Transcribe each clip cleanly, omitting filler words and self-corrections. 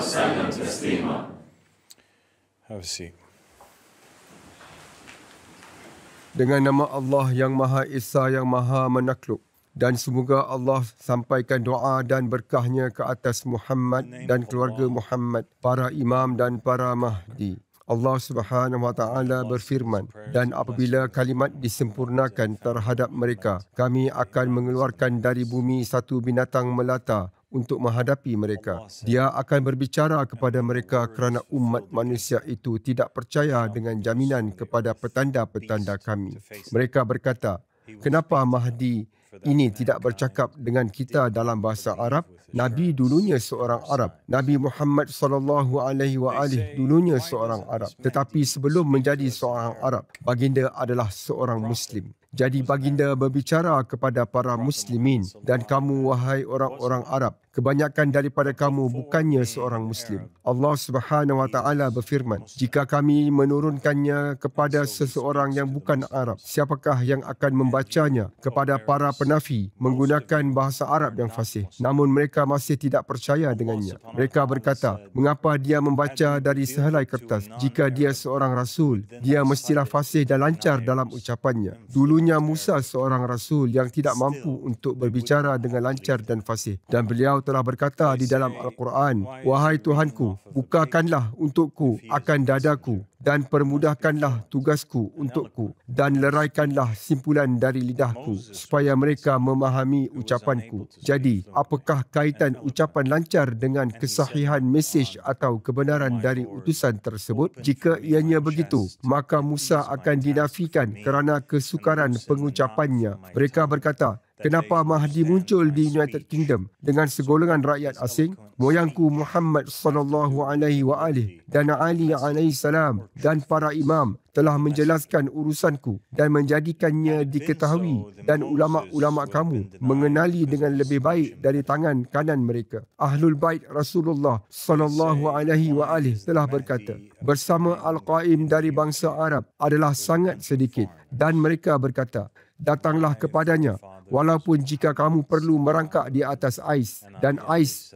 وسلم تسليما. Have a seat. Dengan nama Allah yang Maha Esa, yang Maha Menakluk, dan semoga Allah sampaikan doa dan berkahnya ke atas Muhammad dan keluarga Muhammad, para imam dan para mahdi. Allah Subhanahu wa taala berfirman, dan apabila kalimat disempurnakan terhadap mereka, kami akan mengeluarkan dari bumi satu binatang melata untuk menghadapi mereka. Dia akan berbicara kepada mereka kerana umat manusia itu tidak percaya dengan jaminan kepada petanda-petanda kami. Mereka berkata, kenapa Mahdi ini tidak bercakap dengan kita dalam bahasa Arab? Nabi dulunya seorang Arab. Nabi Muhammad SAW dulunya seorang Arab. Tetapi sebelum menjadi seorang Arab, baginda adalah seorang Muslim. Jadi baginda berbicara kepada para muslimin, dan kamu wahai orang-orang Arab, kebanyakan daripada kamu bukannya seorang Muslim. Allah Subhanahu wa taala berfirman, jika kami menurunkannya kepada seseorang yang bukan Arab, siapakah yang akan membacanya? Kepada para penafi menggunakan bahasa Arab yang fasih, namun mereka masih tidak percaya dengannya. Mereka berkata, mengapa dia membaca dari sehelai kertas? Jika dia seorang Rasul, dia mestilah fasih dan lancar dalam ucapannya. Dulunya Musa seorang Rasul yang tidak mampu untuk berbicara dengan lancar dan fasih. Dan beliau telah berkata di dalam Al-Quran, wahai Tuhanku, bukakanlah untukku akan dadaku dan permudahkanlah tugasku untukku dan leraikanlah simpulan dari lidahku supaya mereka memahami ucapanku. Jadi, apakah kaitan ucapan lancar dengan kesahihan mesej atau kebenaran dari utusan tersebut? Jika ianya begitu, maka Musa akan dinafikan kerana kesukaran pengucapannya. Mereka berkata, kenapa Mahdi muncul di United Kingdom dengan segolongan rakyat asing? Moyangku Muhammad SAW dan Ali alaihissalam dan para imam telah menjelaskan urusanku dan menjadikannya diketahui, dan ulama-ulama kamu mengenali dengan lebih baik dari tangan kanan mereka. Ahlul Bait Rasulullah SAW telah berkata, bersama Al-Qaim dari bangsa Arab adalah sangat sedikit, dan mereka berkata, datanglah kepadanya, walaupun jika kamu perlu merangkak di atas ais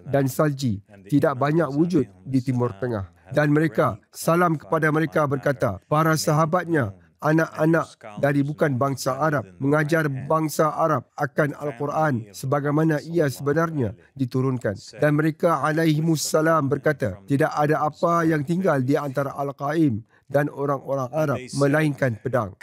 dan salji tidak banyak wujud di Timur Tengah. Dan mereka, salam kepada mereka berkata, para sahabatnya, anak-anak dari bukan bangsa Arab, mengajar bangsa Arab akan Al-Quran sebagaimana ia sebenarnya diturunkan. Dan mereka alaihimussalam berkata, tidak ada apa yang tinggal di antara Al-Qaim dan orang-orang Arab melainkan pedang.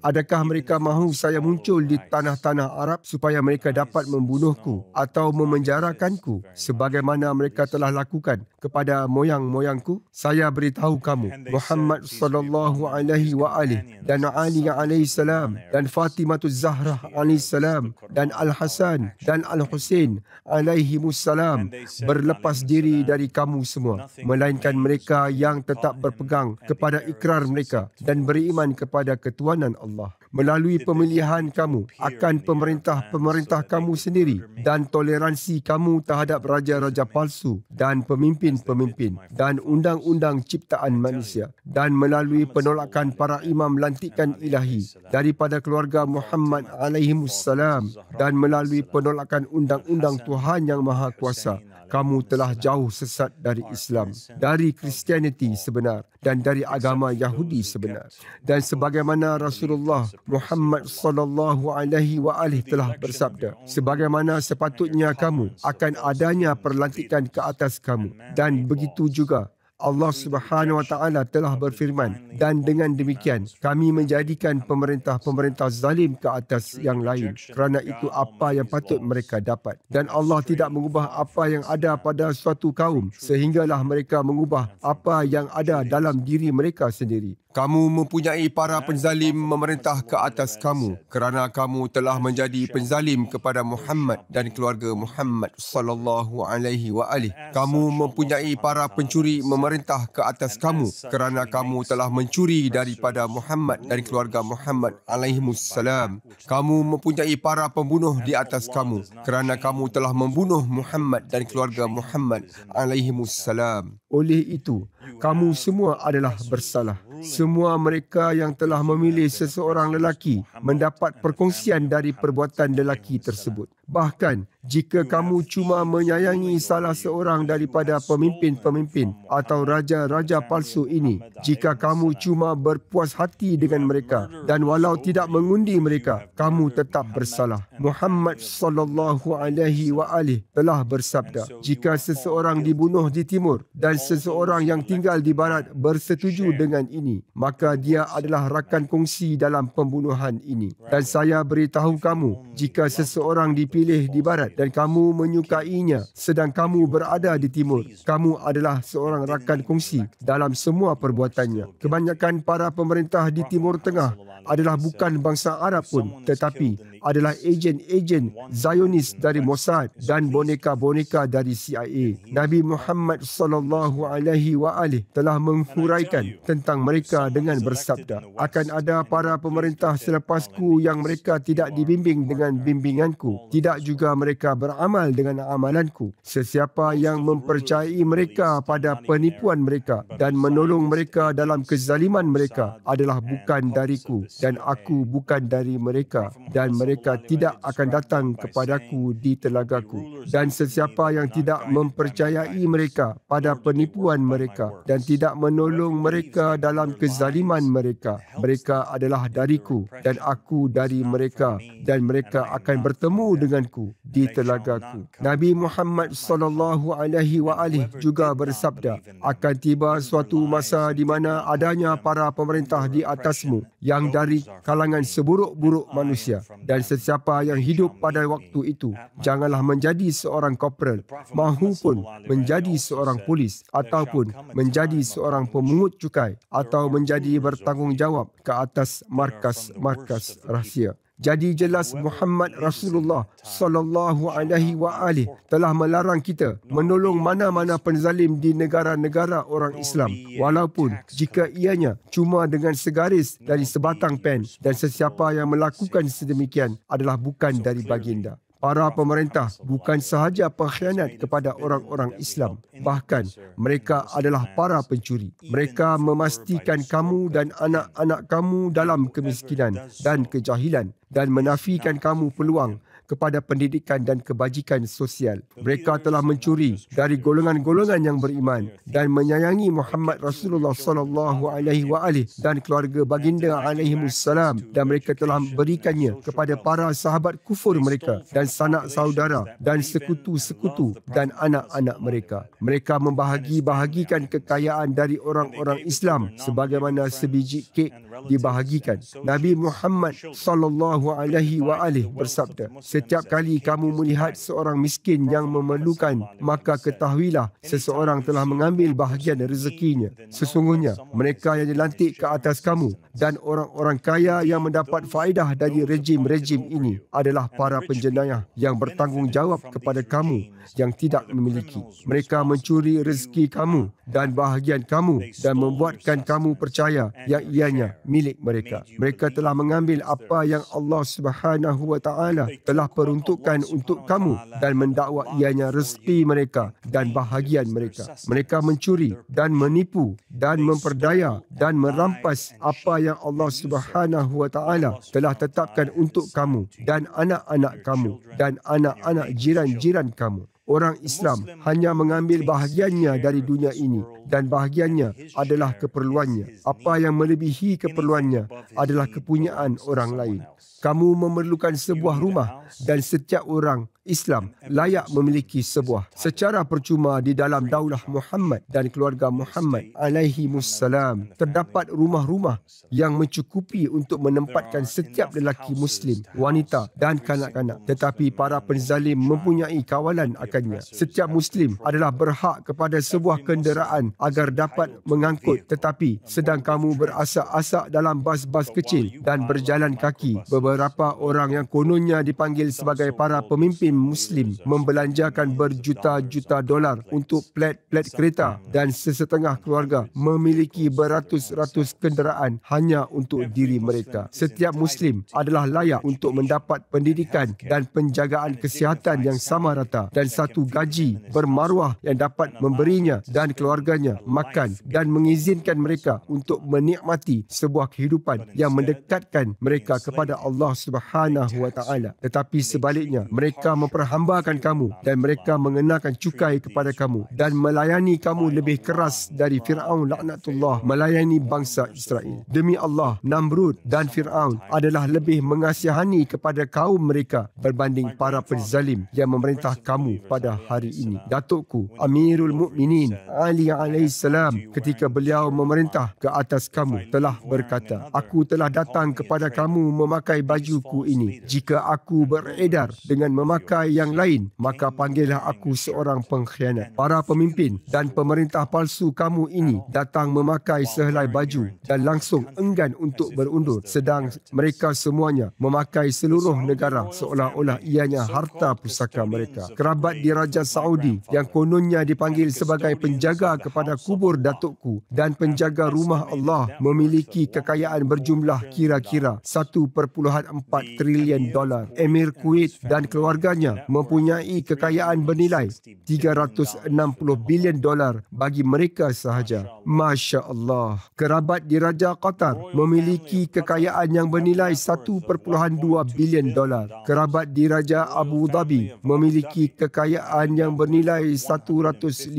Adakah mereka mahu saya muncul di tanah-tanah Arab supaya mereka dapat membunuhku atau memenjarakanku sebagaimana mereka telah lakukan kepada moyang-moyangku? Saya beritahu kamu, Muhammad SAW dan Ali alaihissalam dan Fatimatuz Zahrah alaihissalam dan Al-Hasan dan Al-Husain alaihimussalam berlepas diri dari kamu semua, melainkan mereka yang tetap berpegang kepada ikrar mereka dan beriman kepada ketuhanan Allah. Melalui pemilihan kamu akan pemerintah kamu sendiri dan toleransi kamu terhadap raja-raja palsu dan pemimpin-pemimpin dan undang-undang ciptaan manusia, dan melalui penolakan para imam lantikan ilahi daripada keluarga Muhammad alaihimussalam, dan melalui penolakan undang-undang Tuhan yang Maha Kuasa, kamu telah jauh sesat dari Islam, dari Kristianiti sebenar dan dari agama Yahudi sebenar. Dan sebagaimana Rasulullah Muhammad SAW telah bersabda, sebagaimana sepatutnya kamu akan adanya perlantikan ke atas kamu, dan begitu juga Allah Subhanahu wa taala telah berfirman, dan dengan demikian kami menjadikan pemerintah-pemerintah zalim ke atas yang lain, kerana itu apa yang patut mereka dapat. Dan Allah tidak mengubah apa yang ada pada suatu kaum sehinggalah mereka mengubah apa yang ada dalam diri mereka sendiri. Kamu mempunyai para penzalim memerintah ke atas kamu kerana kamu telah menjadi penzalim kepada Muhammad dan keluarga Muhammad sallallahu alaihi wa alihi. Kamu mempunyai para pencuri memerintah ke atas kamu kerana kamu telah mencuri daripada Muhammad dan keluarga Muhammad alaihimussalam. Kamu mempunyai para pembunuh di atas kamu kerana kamu telah membunuh Muhammad dan keluarga Muhammad alaihimussalam. Oleh itu, kamu semua adalah bersalah. Semua mereka yang telah memilih seseorang lelaki mendapat perkongsian dari perbuatan lelaki tersebut. Bahkan Jika kamu cuma menyayangi salah seorang daripada pemimpin-pemimpin atau raja-raja palsu ini, jika kamu cuma berpuas hati dengan mereka dan walau tidak mengundi mereka, kamu tetap bersalah. Muhammad sallallahu alaihi wa alihi telah bersabda, jika seseorang dibunuh di timur dan seseorang yang tinggal di barat bersetuju dengan ini, maka dia adalah rakan kongsi dalam pembunuhan ini. Dan saya beritahu kamu, jika seseorang dipilih di barat dan kamu menyukainya sedang kamu berada di timur, kamu adalah seorang rakan kongsi dalam semua perbuatannya. Kebanyakan para pemerintah di Timur Tengah adalah bukan bangsa Arab pun, tetapi adalah ejen-ejen Zionis dari Mossad dan boneka-boneka dari CIA. Nabi Muhammad sallallahu alaihi wa alihi telah menghuraikan tentang mereka dengan bersabda, akan ada para pemerintah selepasku yang mereka tidak dibimbing dengan bimbinganku, tidak juga mereka beramal dengan amalanku. Sesiapa yang mempercayai mereka pada penipuan mereka dan menolong mereka dalam kezaliman mereka adalah bukan dariku dan aku bukan dari mereka, dan mereka tidak akan datang kepadaku di telagaku. Dan sesiapa yang tidak mempercayai mereka pada penipuan mereka dan tidak menolong mereka dalam kezaliman mereka, mereka adalah dariku dan aku dari mereka, dan mereka akan bertemu denganku di telagaku. Nabi Muhammad sallallahu alaihi wa alihi juga bersabda, akan tiba suatu masa di mana adanya para pemerintah di atasmu yang dari kalangan seburuk-buruk manusia, dan sesiapa yang hidup pada waktu itu janganlah menjadi seorang korporal mahupun menjadi seorang polis ataupun menjadi seorang pemungut cukai atau menjadi bertanggungjawab ke atas markas-markas rahsia. Jadi jelas Muhammad Rasulullah sallallahu alaihi wa alihi telah melarang kita menolong mana-mana penzalim di negara-negara orang Islam, walaupun jika ianya cuma dengan segaris dari sebatang pen, dan sesiapa yang melakukan sedemikian adalah bukan dari baginda. Para pemerintah bukan sahaja pengkhianat kepada orang-orang Islam, bahkan mereka adalah para pencuri. Mereka memastikan kamu dan anak-anak kamu dalam kemiskinan dan kejahilan dan menafikan kamu peluang kepada pendidikan dan kebajikan sosial. Mereka telah mencuri dari golongan-golongan yang beriman dan menyayangi Muhammad Rasulullah sallallahu alaihi wa alihi dan keluarga baginda alaihimussalam, dan mereka telah berikannya kepada para sahabat kufur mereka dan sanak saudara dan sekutu-sekutu dan anak-anak mereka. Mereka membahagi-bahagikan kekayaan dari orang-orang Islam sebagaimana sebiji kek dibahagikan. Nabi Muhammad sallallahu alaihi wa alihi bersabda, setiap kali kamu melihat seorang miskin yang memerlukan, maka ketahuilah seseorang telah mengambil bahagian rezekinya. Sesungguhnya mereka yang dilantik ke atas kamu dan orang-orang kaya yang mendapat faedah dari rejim-rejim ini adalah para penjenayah yang bertanggungjawab kepada kamu yang tidak memiliki. Mereka mencuri rezeki kamu dan bahagian kamu dan membuatkan kamu percaya yang ianya milik mereka. Mereka telah mengambil apa yang Allah Subhanahu wa taala telah peruntukkan untuk kamu dan mendakwa ianya rezeki mereka dan bahagian mereka. Mereka mencuri dan menipu dan memperdaya dan merampas apa yang Allah Subhanahu wa taala telah tetapkan untuk kamu dan anak-anak kamu dan anak-anak jiran-jiran kamu. Orang Islam hanya mengambil bahagiannya dari dunia ini dan bahagiannya adalah keperluannya. Apa yang melebihi keperluannya adalah kepunyaan orang lain. Kamu memerlukan sebuah rumah dan setiap orang Islam layak memiliki sebuah secara percuma di dalam daulah Muhammad dan keluarga Muhammad alaihimussalam. Terdapat rumah-rumah yang mencukupi untuk menempatkan setiap lelaki Muslim, wanita dan kanak-kanak, tetapi para penzalim mempunyai kawalan akannya. Setiap Muslim adalah berhak kepada sebuah kenderaan agar dapat mengangkut, tetapi sedang kamu berasak-asak dalam bas-bas kecil dan berjalan kaki, beberapa orang yang kononnya dipanggil sebagai para pemimpin Muslim membelanjakan berjuta-juta dolar untuk plat-plat kereta, dan sesetengah keluarga memiliki beratus-ratus kenderaan hanya untuk diri mereka. Setiap Muslim adalah layak untuk mendapat pendidikan dan penjagaan kesihatan yang sama rata dan satu gaji bermaruah yang dapat memberinya dan keluarganya makan dan mengizinkan mereka untuk menikmati sebuah kehidupan yang mendekatkan mereka kepada Allah Subhanahu wa taala. Tetapi sebaliknya, mereka memperhambakan kamu dan mereka mengenakan cukai kepada kamu dan melayani kamu lebih keras dari Fir'aun laknatullah melayani bangsa Israel. Demi Allah, Namrud dan Fir'aun adalah lebih mengasihani kepada kaum mereka berbanding para penzalim yang memerintah kamu pada hari ini. Datukku, Amirul Mukminin Ali alaihissalam, ketika beliau memerintah ke atas kamu, telah berkata, aku telah datang kepada kamu memakai bajuku ini. Jika aku beredar dengan memakai yang lain, maka panggillah aku seorang pengkhianat. Para pemimpin dan pemerintah palsu kamu ini datang memakai sehelai baju dan langsung enggan untuk berundur, sedang mereka semuanya memakai seluruh negara seolah-olah ianya harta pusaka mereka. Kerabat diraja Saudi yang kononnya dipanggil sebagai penjaga kepada kubur datukku dan penjaga rumah Allah memiliki kekayaan berjumlah kira-kira 1.4 trilion dolar. Emir Kuwait dan keluarganya mempunyai kekayaan bernilai 360 bilion dolar bagi mereka sahaja. Masya Allah. Kerabat diraja Qatar memiliki kekayaan yang bernilai 1.2 bilion dolar. Kerabat diraja Abu Dhabi memiliki kekayaan yang bernilai 150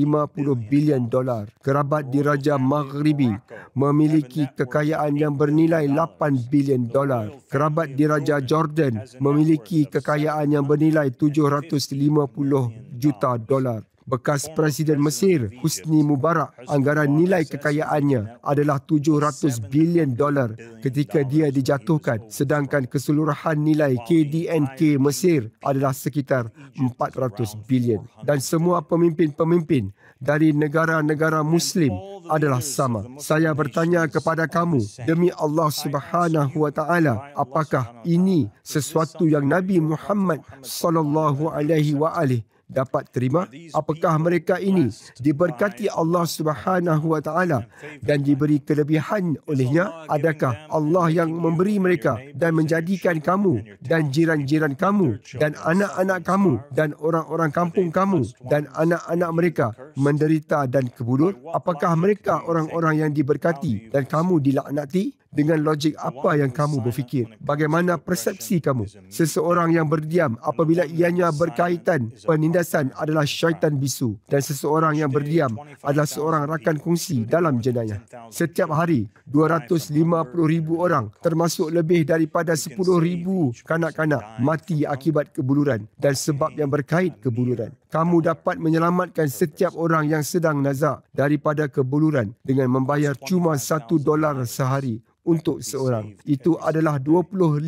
bilion dolar. Kerabat diraja Maghribi memiliki kekayaan yang bernilai 8 bilion dolar. Kerabat diraja Jordan memiliki kekayaan yang bernilai 750 juta dolar. Bekas Presiden Mesir Husni Mubarak, anggaran nilai kekayaannya adalah 700 bilion dolar ketika dia dijatuhkan, sedangkan keseluruhan nilai KDNK Mesir adalah sekitar 400 bilion. Dan semua pemimpin-pemimpin dari negara-negara Muslim adalah sama. Saya bertanya kepada kamu, demi Allah Subhanahu wa taala, apakah ini sesuatu yang Nabi Muhammad sallallahu alaihi wa alihi dapat terima? Apakah mereka ini diberkati Allah Subhanahu wa taala dan diberi kelebihan olehnya? Adakah Allah yang memberi mereka dan menjadikan kamu dan jiran-jiran kamu dan anak-anak kamu dan orang-orang kampung kamu dan anak-anak mereka menderita dan kebulur? Apakah mereka orang-orang yang diberkati dan kamu dilaknati? Dengan logik apa yang kamu berfikir? Bagaimana persepsi kamu? Seseorang yang berdiam apabila ianya berkaitan penindasan adalah syaitan bisu, dan seseorang yang berdiam adalah seorang rakan kongsi dalam jenayah. Setiap hari 250,000 orang, termasuk lebih daripada 10,000 kanak-kanak mati akibat kebuluran dan sebab yang berkait kebuluran. Kamu dapat menyelamatkan setiap orang yang sedang nazak daripada kebuluran dengan membayar cuma $1 sehari untuk seorang. Itu adalah 25,000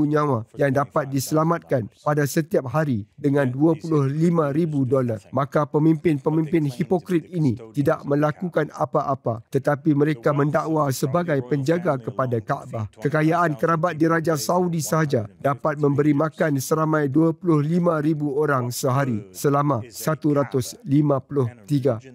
nyawa yang dapat diselamatkan pada setiap hari dengan $25,000. Maka pemimpin-pemimpin hipokrit ini tidak melakukan apa-apa, tetapi mereka mendakwa sebagai penjaga kepada Kaabah. Kekayaan kerabat diraja Saudi sahaja dapat memberi makan seramai 25,000 orang sehari selama 153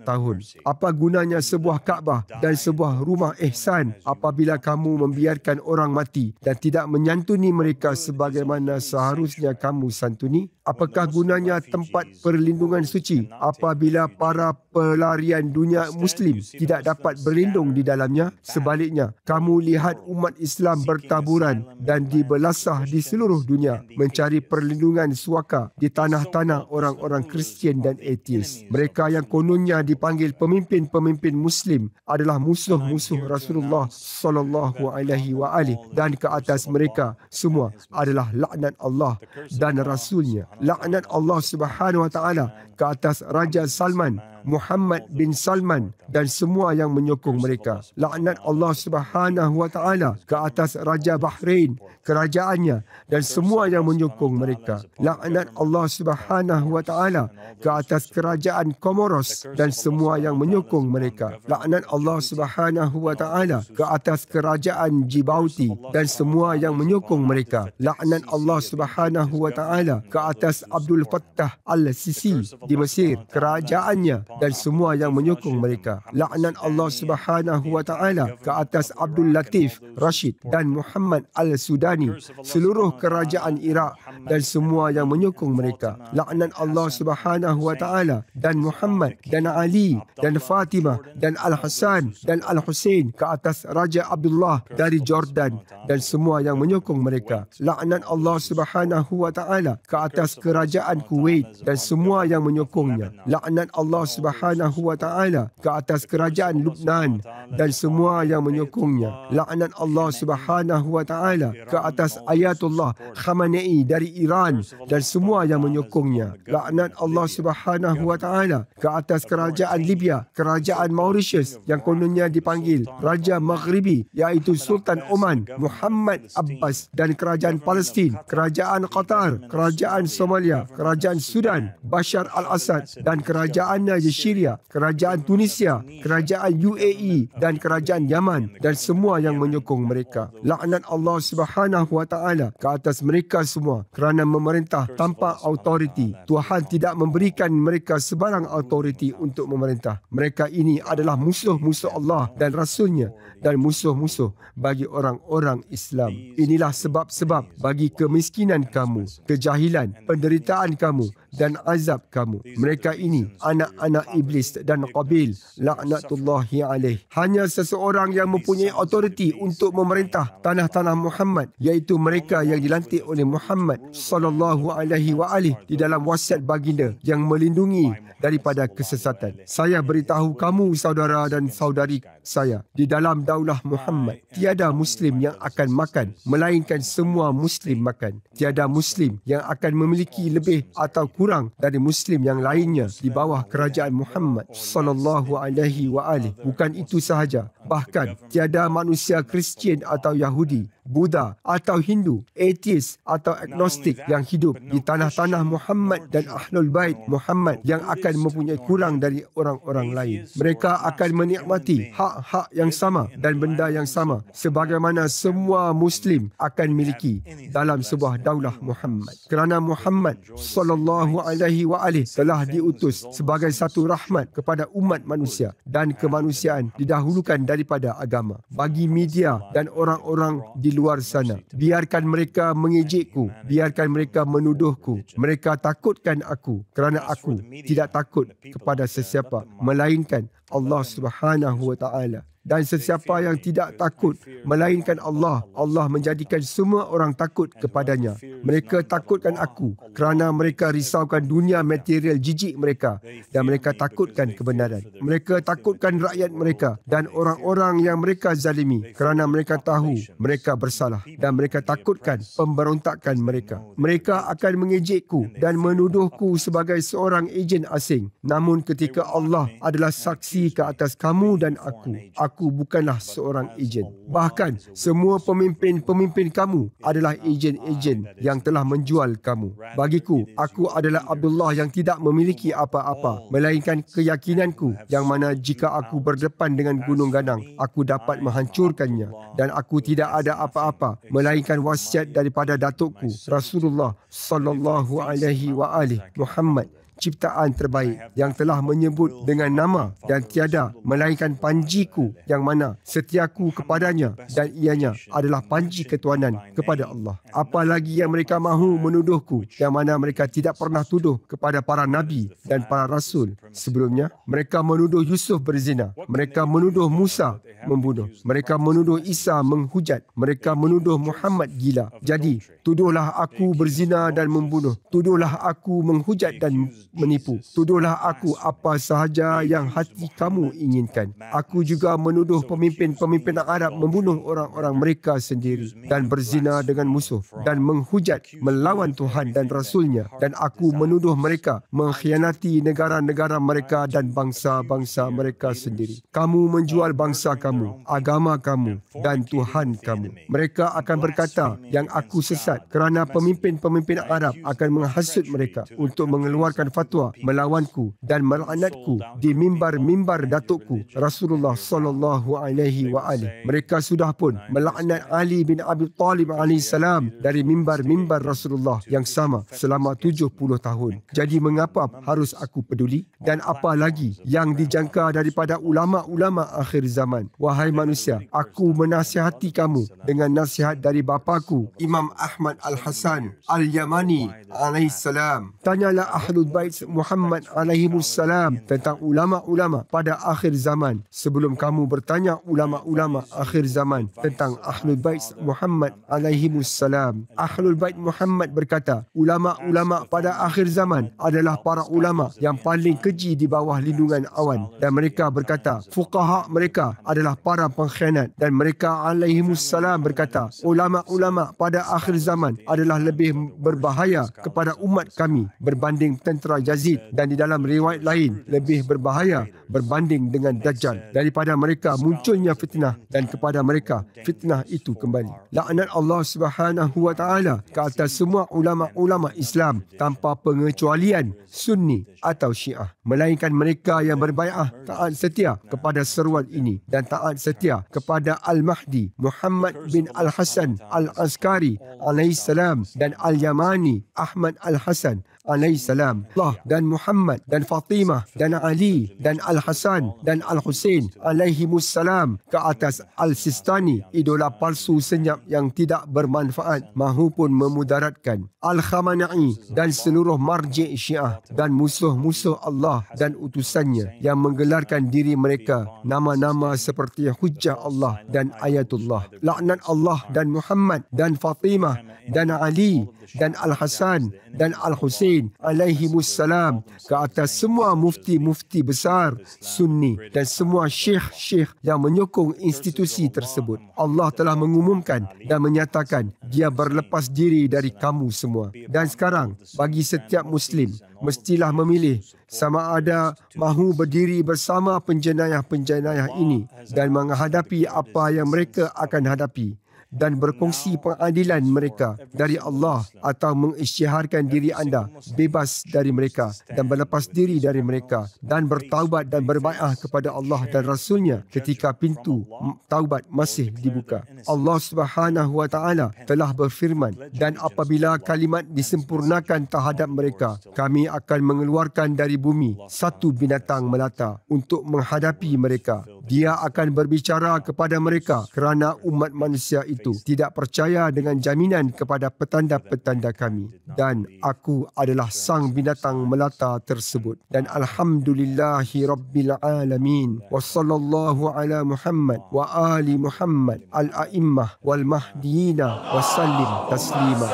tahun. Apa gunanya sebuah Kaabah dan sebuah rumah ihsan apabila kamu membiarkan orang mati dan tidak menyantuni mereka sebagaimana seharusnya kamu santuni? Apakah gunanya tempat perlindungan suci apabila para pelarian dunia Muslim tidak dapat berlindung di dalamnya? Sebaliknya, kamu lihat umat Islam bertaburan dan dibelasah di seluruh dunia mencari perlindungan suaka di tanah-tanah orang-orang Kristian dan ateis. Mereka yang kononnya dipanggil pemimpin-pemimpin Muslim adalah musuh-musuh Rasulullah sallallahu alaihi wa alihi, dan ke atas mereka semua adalah laknat Allah dan Rasulnya. Laknat Allah Subhanahu wa taala ke atas Raja Salman, Muhammad bin Salman dan semua yang menyokong mereka. Laknat Allah Subhanahu wa taala ke atas Raja Bahrain, kerajaannya dan semua yang menyokong mereka. Laknat Allah Subhanahu wa taala ke atas kerajaan Comoros dan semua yang menyokong mereka. Laknat Allah Subhanahu wa taala ke atas kerajaan Djibouti dan semua yang menyokong mereka. Laknat Allah Subhanahu wa taala ke atas Abdul Fattah al-Sisi di Mesir, kerajaannya dan semua yang menyokong mereka. Laknat Allah Subhanahu wa taala ke atas Abdul Latif Rashid dan Muhammad Al-Sudani, seluruh kerajaan Iraq dan semua yang menyokong mereka. Laknat Allah Subhanahu wa taala dan Muhammad dan Ali dan Fatimah dan Al-Hasan dan Al-Husain ke atas Raja Abdullah dari Jordan dan semua yang menyokong mereka. Laknat Allah Subhanahu wa taala ke atas kerajaan Kuwait dan semua yang menyokongnya. Laknat Allah Subhanahu wa taala ke atas kerajaan Lubnan dan semua yang menyokongnya. Laknat Allah Subhanahu wa taala ke atas Ayatullah Khamenei dari Iran dan semua yang menyokongnya. Laknat Allah Subhanahu wa taala ke atas kerajaan Libya, kerajaan Mauritius yang kononnya dipanggil Raja Maghribi iaitu Sultan Oman Muhammad Abbas, dan kerajaan Palestin, kerajaan Qatar, kerajaan Somalia, kerajaan Sudan Bashar al-Assad dan kerajaan Syria, kerajaan Tunisia, kerajaan UAE dan kerajaan Yaman dan semua yang menyokong mereka. Laknat Allah Subhanahu wa taala ke atas mereka semua kerana memerintah tanpa autoriti. Tuhan tidak memberikan mereka sebarang autoriti untuk memerintah. Mereka ini adalah musuh-musuh Allah dan Rasulnya dan musuh-musuh bagi orang-orang Islam. Inilah sebab-sebab bagi kemiskinan kamu, kejahilan, penderitaan kamu dan azab kamu. Mereka ini anak-anak iblis dan Qabil, laknatullahi alaih. Hanya seseorang yang mempunyai autoriti untuk memerintah tanah-tanah Muhammad, iaitu mereka yang dilantik oleh Muhammad sallallahu alaihi wa alihi di dalam wasiat baginda yang melindungi daripada kesesatan. Saya beritahu kamu saudara dan saudari saya, di dalam daulah Muhammad tiada Muslim yang akan makan melainkan semua Muslim makan. Tiada Muslim yang akan memiliki lebih atau kurang dari Muslim yang lainnya di bawah kerajaan Muhammad sallallahu alaihi wa alihi. Bukan itu sahaja, bahkan tiada manusia Kristian atau Yahudi, Buddha atau Hindu, ateis atau agnostik yang hidup di tanah-tanah Muhammad dan Ahlul Bait Muhammad yang akan mempunyai kurang dari orang-orang lain. Mereka akan menikmati hak-hak yang sama dan benda yang sama sebagaimana semua Muslim akan miliki dalam sebuah daulah Muhammad. Kerana Muhammad sallallahu alaihi wa alihi telah diutus sebagai satu rahmat kepada umat manusia dan kemanusiaan didahulukan daripada agama. Bagi media dan orang-orang di luar sana, biarkan mereka mengejekku, biarkan mereka menuduhku. Mereka takutkan aku kerana aku tidak takut kepada sesiapa melainkan Allah Subhanahu wa taala. Dan sesiapa yang tidak takut melainkan Allah, Allah menjadikan semua orang takut kepadanya. Mereka takutkan aku kerana mereka risaukan dunia material jijik mereka dan mereka takutkan kebenaran. Mereka takutkan rakyat mereka dan orang-orang yang mereka zalimi kerana mereka tahu mereka bersalah dan mereka takutkan pemberontakan mereka. Mereka akan mengejekku dan menuduhku sebagai seorang ejen asing. Namun ketika Allah adalah saksi ke atas kamu dan aku bukanlah seorang ejen. Bahkan semua pemimpin-pemimpin kamu adalah ejen-ejen yang telah menjual kamu. Bagiku, aku adalah Abdullah yang tidak memiliki apa-apa melainkan keyakinanku yang mana jika aku berdepan dengan gunung ganang, aku dapat menghancurkannya, dan aku tidak ada apa-apa melainkan wasiat daripada datukku Rasulullah sallallahu alaihi wa alihi Muhammad, ciptaan terbaik yang telah menyebut dengan nama dan tiada melainkan panjiku yang mana setiaku kepadanya dan ianya adalah panji ketuanan kepada Allah. Apalagi yang mereka mahu menuduhku yang mana mereka tidak pernah tuduh kepada para nabi dan para rasul sebelumnya. Mereka menuduh Yusuf berzina, mereka menuduh Musa membunuh, mereka menuduh Isa menghujat, mereka menuduh Muhammad gila. Jadi tuduhlah aku berzina dan membunuh, tuduhlah aku menghujat dan menipu, tuduhlah aku apa sahaja yang hati kamu inginkan. Aku juga menuduh pemimpin-pemimpin Arab membunuh orang-orang mereka sendiri dan berzina dengan musuh dan menghujat melawan Tuhan dan Rasulnya, dan aku menuduh mereka mengkhianati negara-negara mereka dan bangsa-bangsa mereka sendiri. Kamu menjual bangsa kamu, agama kamu dan Tuhan kamu. Mereka akan berkata yang aku sesat kerana pemimpin-pemimpin Arab akan menghasut mereka untuk mengeluarkan fatwa melawanku dan melaknatku di mimbar-mimbar datukku Rasulullah sallallahu alaihi wa alihi. Mereka sudah pun melaknat Ali bin Abi Talib alaihi salam dari mimbar-mimbar Rasulullah yang sama selama 70 tahun. Jadi mengapa harus aku peduli? Dan apa lagi yang dijangka daripada ulama-ulama akhir zaman? Wahai manusia, aku menasihati kamu dengan nasihat dari bapaku Imam Ahmad Al-Hasan Al-Yamani alaihi salam. Tanyalah Ahlul Bait Muhammad alaihi salam tentang ulama-ulama pada akhir zaman sebelum kamu bertanya ulama-ulama akhir zaman tentang Ahlul Bait Muhammad alaihi salam. Ahlul Bait Muhammad berkata, ulama-ulama pada akhir zaman adalah para ulama yang paling keji di bawah lindungan awan, dan mereka berkata fuqaha mereka adalah para pengkhianat, dan mereka alaihi salam berkata ulama-ulama pada akhir zaman adalah lebih berbahaya kepada umat kami berbanding tentera Yazid, dan di dalam riwayat lain lebih berbahaya berbanding dengan Dajjal. Daripada mereka munculnya fitnah, dan kepada mereka fitnah itu kembali. Laknat Allah Subhanahu wa taala ke atas semua ulama-ulama Islam tanpa pengecualian Sunni atau Syiah, melainkan mereka yang berbai'ah taat setia kepada seruan ini dan taat setia kepada Al-Mahdi Muhammad bin Al-Hasan Al-Askari alaihi salam dan Al-Yamani Ahmad Al-Hasan alaihi salam. Allah dan Muhammad dan Fatimah dan Ali dan Al-Hasan dan Al-Husain alaihi salam ke atas Al-Sistani, idola palsu senyap yang tidak bermanfaat mahupun memudaratkan, Al-Khamenei dan seluruh marji' Syiah dan musuh-musuh Allah dan utusannya yang menggelarkan diri mereka nama-nama seperti Hujjah Allah dan Ayatullah. Laknat Allah dan Muhammad dan Fatimah dan Ali dan Al-Hasan dan Al-Husain alaihimussalam ke atas semua mufti-mufti besar Sunni dan semua syekh-syekh yang menyokong institusi tersebut. Allah telah mengumumkan dan menyatakan Dia berlepas diri dari kamu semua. Dan sekarang, bagi setiap Muslim, mestilah memilih sama ada mahu berdiri bersama penjenayah-penjenayah ini dan menghadapi apa yang mereka akan hadapi dan berkongsi pengadilan mereka dari Allah, atau mengisytiharkan diri anda bebas dari mereka dan berlepas diri dari mereka dan bertaubat dan berbai'ah kepada Allah dan Rasulnya ketika pintu taubat masih dibuka. Allah Subhanahu wa taala telah berfirman, dan apabila kalimat disempurnakan terhadap mereka, kami akan mengeluarkan dari bumi satu binatang melata untuk menghadapi mereka. Dia akan berbicara kepada mereka kerana umat manusia itu tidak percaya dengan jaminan kepada petanda-petanda kami, dan aku adalah sang binatang melata tersebut. Dan alhamdulillahi rabbil alamin, wa sallallahu ala Muhammad wa ali Muhammad al-a'immah wal mahdiyina wa sallim taslima.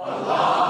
Allah